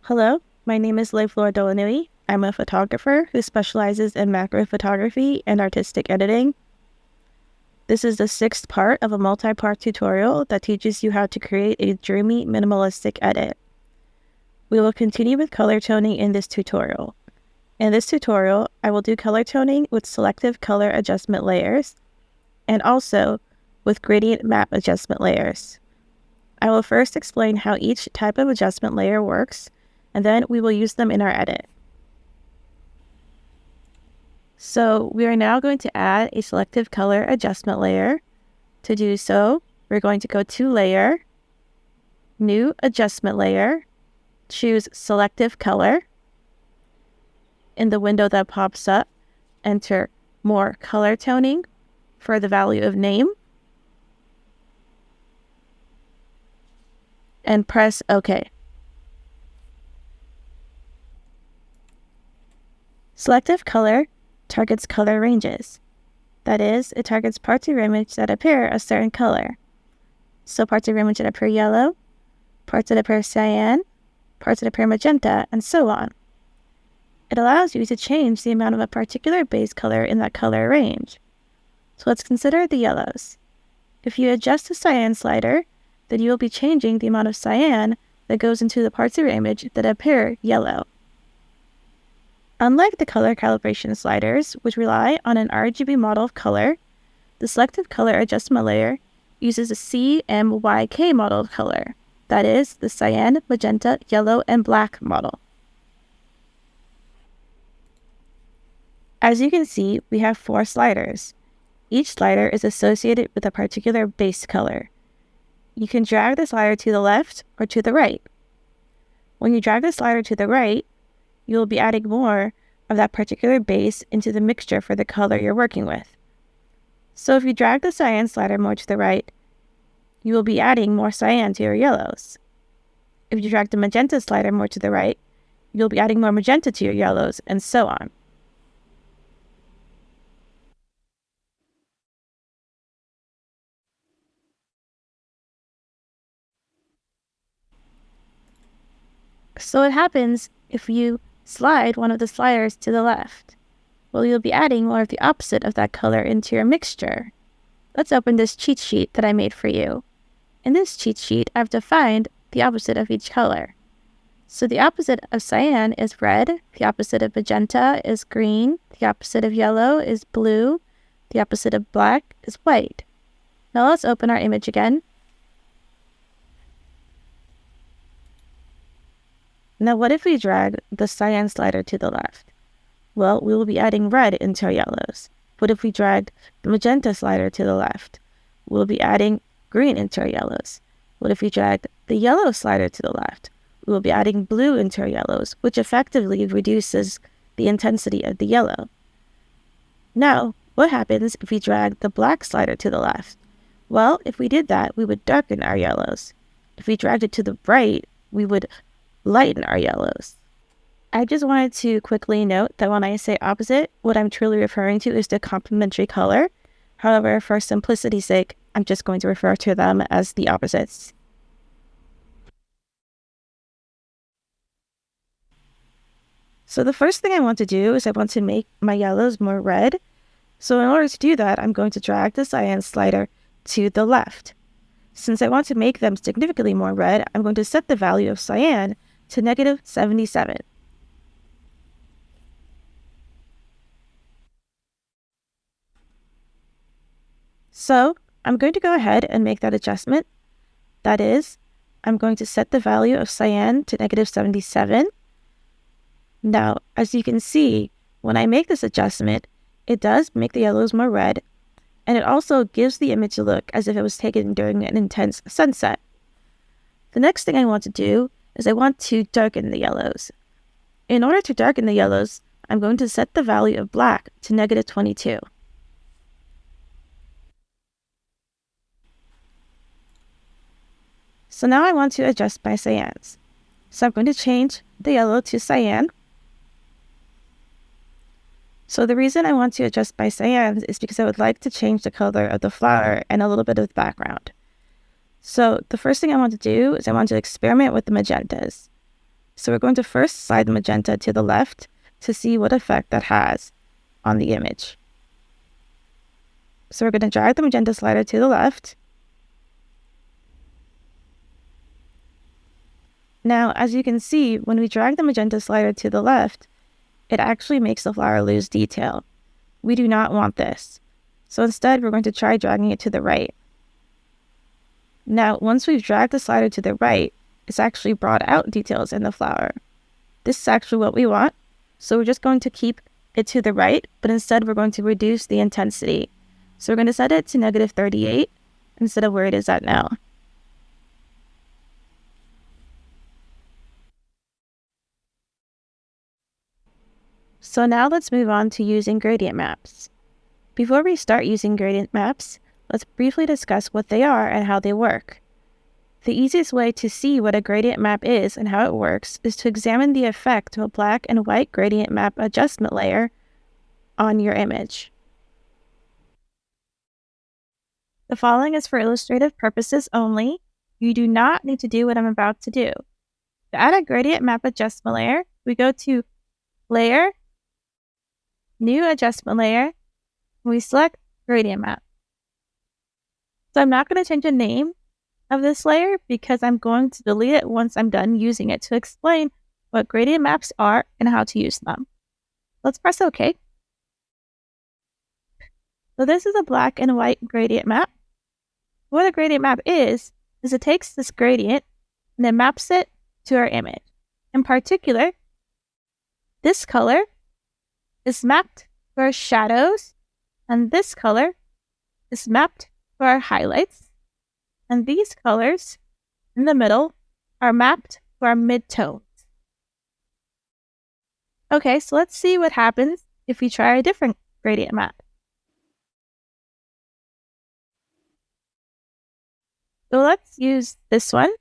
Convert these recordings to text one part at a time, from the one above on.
Hello, my name is lesfleursdelanuit. I'm a photographer who specializes in macro photography and artistic editing. This is the sixth part of a multi-part tutorial that teaches you how to create a dreamy minimalistic edit. We will continue with color toning in this tutorial. In this tutorial, I will do color toning with selective color adjustment layers and also with gradient map adjustment layers. I will first explain how each type of adjustment layer works, and then we will use them in our edit. So we are now going to add a selective color adjustment layer. To do so, we're going to go to Layer, New Adjustment Layer, choose Selective Color. In the window that pops up, enter More Color Toning for the value of Name, and press OK. Selective color targets color ranges. That is, it targets parts of your image that appear a certain color. So parts of your image that appear yellow, parts that appear cyan, parts that appear magenta, and so on. It allows you to change the amount of a particular base color in that color range. So let's consider the yellows. If you adjust the cyan slider, then you will be changing the amount of cyan that goes into the parts of your image that appear yellow. Unlike the color calibration sliders, which rely on an RGB model of color, the selective color adjustment layer uses a CMYK model of color, that is, the cyan, magenta, yellow, and black model. As you can see, we have 4 sliders. Each slider is associated with a particular base color. You can drag the slider to the left or to the right. When you drag the slider to the right, you will be adding more of that particular base into the mixture for the color you're working with. So if you drag the cyan slider more to the right, you will be adding more cyan to your yellows. If you drag the magenta slider more to the right, you'll be adding more magenta to your yellows, and so on. So what happens if you slide one of the sliders to the left? Well, you'll be adding more of the opposite of that color into your mixture. Let's open this cheat sheet that I made for you. In this cheat sheet, I've defined the opposite of each color. So the opposite of cyan is red, the opposite of magenta is green, the opposite of yellow is blue, the opposite of black is white. Now let's open our image again. Now what if we drag the cyan slider to the left? Well, we will be adding red into our yellows. What if we dragged the magenta slider to the left? We'll be adding green into our yellows. What if we dragged the yellow slider to the left? We will be adding blue into our yellows, which effectively reduces the intensity of the yellow. Now, what happens if we drag the black slider to the left? Well, if we did that, we would darken our yellows. If we dragged it to the right, we would lighten our yellows. I just wanted to quickly note that when I say opposite, what I'm truly referring to is the complementary color. However, for simplicity's sake, I'm just going to refer to them as the opposites. So the first thing I want to do is I want to make my yellows more red. So in order to do that, I'm going to drag the cyan slider to the left. Since I want to make them significantly more red, I'm going to set the value of cyan to -77. So I'm going to go ahead and make that adjustment. That is, I'm going to set the value of cyan to -77. Now, as you can see, when I make this adjustment, it does make the yellows more red, and it also gives the image a look as if it was taken during an intense sunset. The next thing I want to do is I want to darken the yellows. In order to darken the yellows, I'm going to set the value of black to -22. So now I want to adjust my cyans. So I'm going to change the yellow to cyan. So the reason I want to adjust my cyans is because I would like to change the color of the flower and a little bit of the background. So the first thing I want to do is I want to experiment with the magentas. So we're going to first slide the magenta to the left to see what effect that has on the image. So we're going to drag the magenta slider to the left. Now, as you can see, when we drag the magenta slider to the left, it actually makes the flower lose detail. We do not want this. So instead, we're going to try dragging it to the right. Now, once we've dragged the slider to the right, it's actually brought out details in the flower. This is actually what we want. So we're just going to keep it to the right, but instead we're going to reduce the intensity. So we're going to set it to -38 instead of where it is at now. So now let's move on to using gradient maps. Before we start using gradient maps, let's briefly discuss what they are and how they work. The easiest way to see what a gradient map is and how it works is to examine the effect of a black and white gradient map adjustment layer on your image. The following is for illustrative purposes only. You do not need to do what I'm about to do. To add a gradient map adjustment layer, we go to Layer, New Adjustment Layer, and we select Gradient Map. So I'm not going to change the name of this layer because I'm going to delete it once I'm done using it to explain what gradient maps are and how to use them. Let's press OK. So this is a black and white gradient map. What a gradient map is it takes this gradient and then maps it to our image. In particular, this color is mapped to our shadows, and this color is mapped to our highlights, and these colors in the middle are mapped to our midtones. Okay, so let's see what happens if we try a different gradient map. So let's use this one.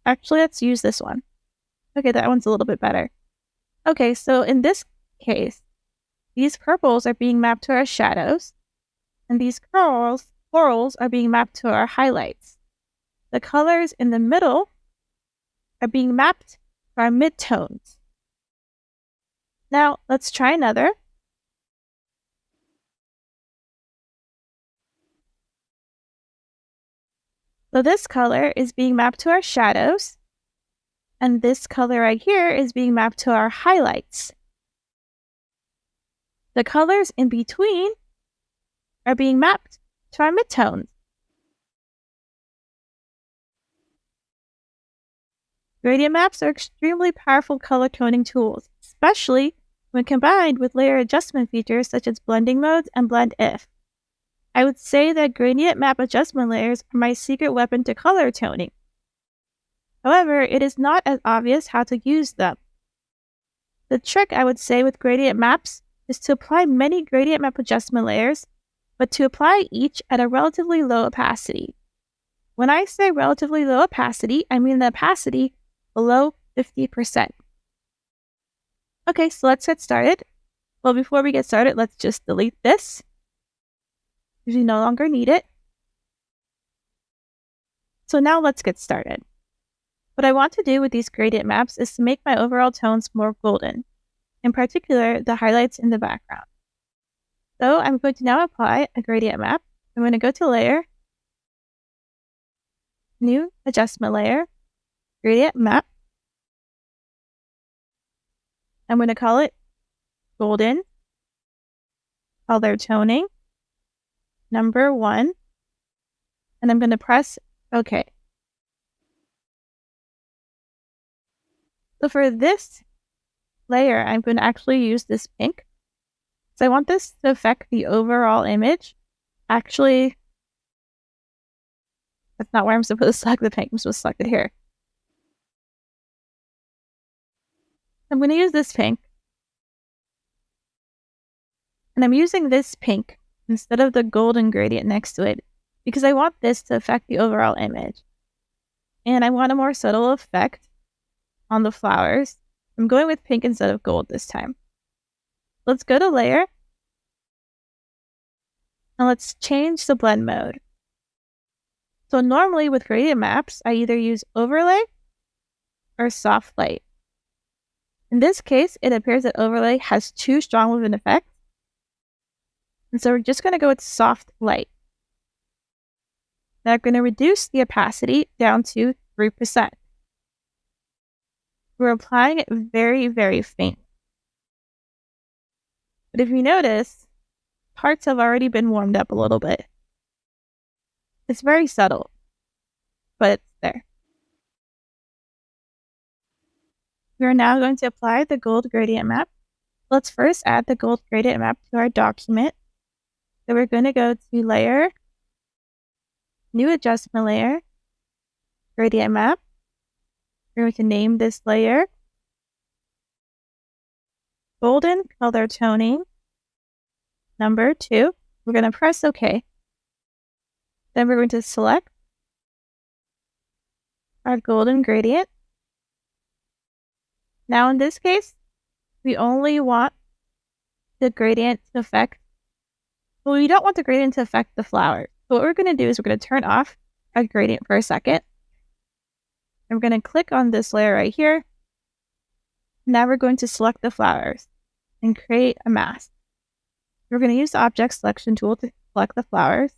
Actually, let's use this one. Okay, that one's a little bit better. Okay, so in this case, these purples are being mapped to our shadows, and these corals are being mapped to our highlights. The colors in the middle are being mapped to our midtones. Now, let's try another. So this color is being mapped to our shadows, and this color right here is being mapped to our highlights. The colors in between are being mapped to our midtones. Gradient maps are extremely powerful color coding tools, especially when combined with layer adjustment features such as blending modes and blend if. I would say that gradient map adjustment layers are my secret weapon to color toning. However, it is not as obvious how to use them. The trick I would say with gradient maps is to apply many gradient map adjustment layers, but to apply each at a relatively low opacity. When I say relatively low opacity, I mean the opacity below 50%. Okay, so let's get started. Well, before we get started, let's just delete this, because we no longer need it. So now let's get started. What I want to do with these gradient maps is to make my overall tones more golden, in particular the highlights in the background. So I'm going to now apply a gradient map. I'm going to go to Layer, New Adjustment Layer, Gradient Map. I'm going to call it Golden, Color Toning, number 1, and I'm going to press OK. So for this layer, I'm going to actually use this pink. So I want this to affect the overall image. Actually, that's not where I'm supposed to select the pink. I'm supposed to select it here. I'm going to use this pink. And I'm using this pink instead of the golden gradient next to it because I want this to affect the overall image. And I want a more subtle effect on the flowers. I'm going with pink instead of gold this time. Let's go to Layer. And let's change the blend mode. So normally with gradient maps, I either use overlay or soft light. In this case, it appears that overlay has too strong of an effect. And so we're just going to go with soft light. Now I'm going to reduce the opacity down to 3%. We're applying it very, very faint. But if you notice, parts have already been warmed up a little bit. It's very subtle, but it's there. We are now going to apply the gold gradient map. Let's first add the gold gradient map to our document. So we're going to go to Layer, New Adjustment Layer, Gradient Map. We're going to name this layer Golden Color Toning number 2. We're going to press OK. Then we're going to select our golden gradient. Now in this case, we only want the gradient to affect, well, we don't want the gradient to affect the flower. So what we're going to do is we're going to turn off our gradient for a second. And we're going to click on this layer right here. Now we're going to select the flowers and create a mask. We're going to use the object selection tool to select the flowers.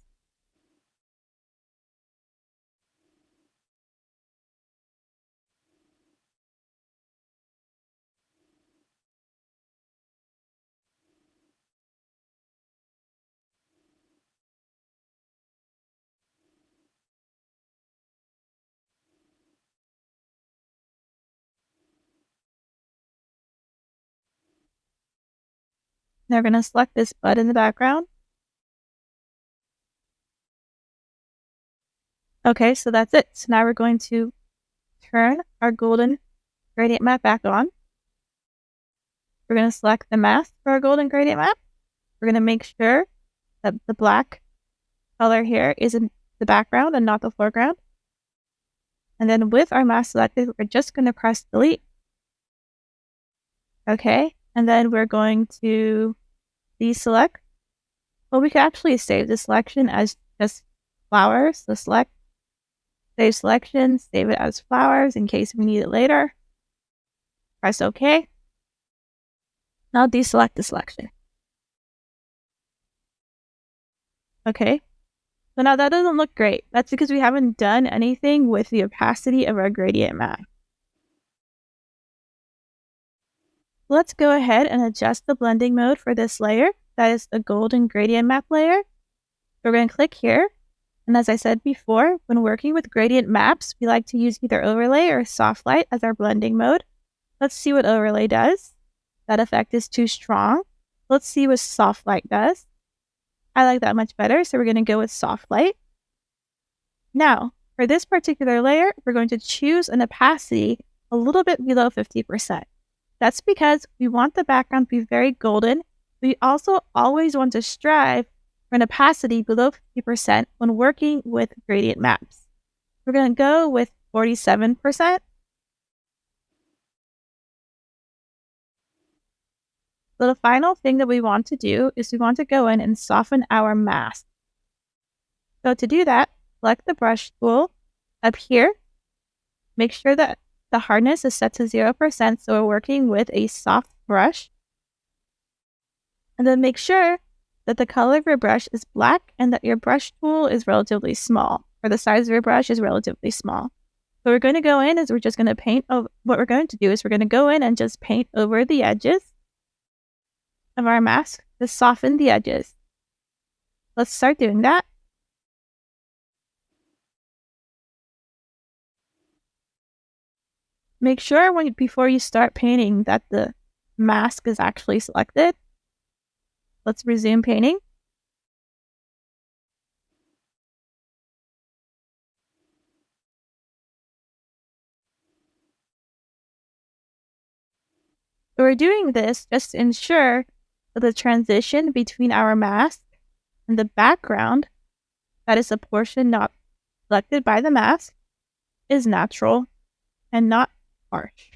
Now we're going to select this bud in the background. Okay, so that's it. So now we're going to turn our golden gradient map back on. We're going to select the mask for our golden gradient map. We're going to make sure that the black color here is in the background and not the foreground. And then with our mask selected, we're just going to press delete. Okay, and then we're going to deselect. Well, we can actually save the selection as just flowers. So select, save selection, save it as flowers in case we need it later. Press OK. Now deselect the selection. Okay, so now that doesn't look great. That's because we haven't done anything with the opacity of our gradient map. Let's go ahead and adjust the blending mode for this layer. That is the golden gradient map layer. We're going to click here. And as I said before, when working with gradient maps, we like to use either overlay or soft light as our blending mode. Let's see what overlay does. That effect is too strong. Let's see what soft light does. I like that much better, so we're going to go with soft light. Now, for this particular layer, we're going to choose an opacity a little bit below 50%. That's because we want the background to be very golden. We also always want to strive for an opacity below 50% when working with gradient maps. We're going to go with 47%. So the final thing that we want to do is we want to go in and soften our mask. So to do that, select the brush tool up here. Make sure that the hardness is set to 0%, so we're working with a soft brush. And then make sure that the color of your brush is black and that your brush tool is relatively small, or the size of your brush is relatively small. So we're going to go in is we're just going to paint over, what we're going to do is we're going to go in and just paint over the edges of our mask to soften the edges. Let's start doing that. Make sure before you start painting that the mask is actually selected. Let's resume painting. So we're doing this just to ensure that the transition between our mask and the background, that is a portion not selected by the mask, is natural and not harsh.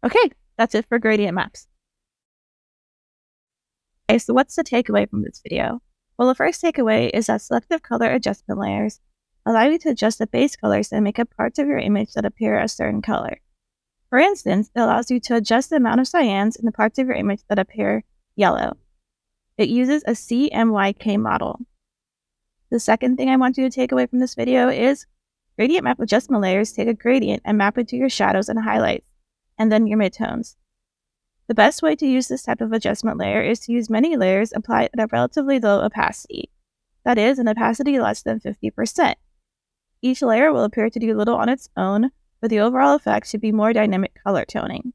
Okay, that's it for gradient maps. Okay, so what's the takeaway from this video? Well, the first takeaway is that selective color adjustment layers allow you to adjust the base colors and make up parts of your image that appear a certain color. For instance, it allows you to adjust the amount of cyans in the parts of your image that appear yellow. It uses a CMYK model. The second thing I want you to take away from this video is gradient map adjustment layers take a gradient and map it to your shadows and highlights, and then your midtones. The best way to use this type of adjustment layer is to use many layers applied at a relatively low opacity, that is, an opacity less than 50%. Each layer will appear to do little on its own, but the overall effect should be more dynamic color toning.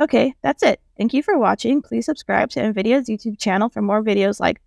Okay, that's it. Thank you for watching. Please subscribe to NVIDIA's YouTube channel for more videos like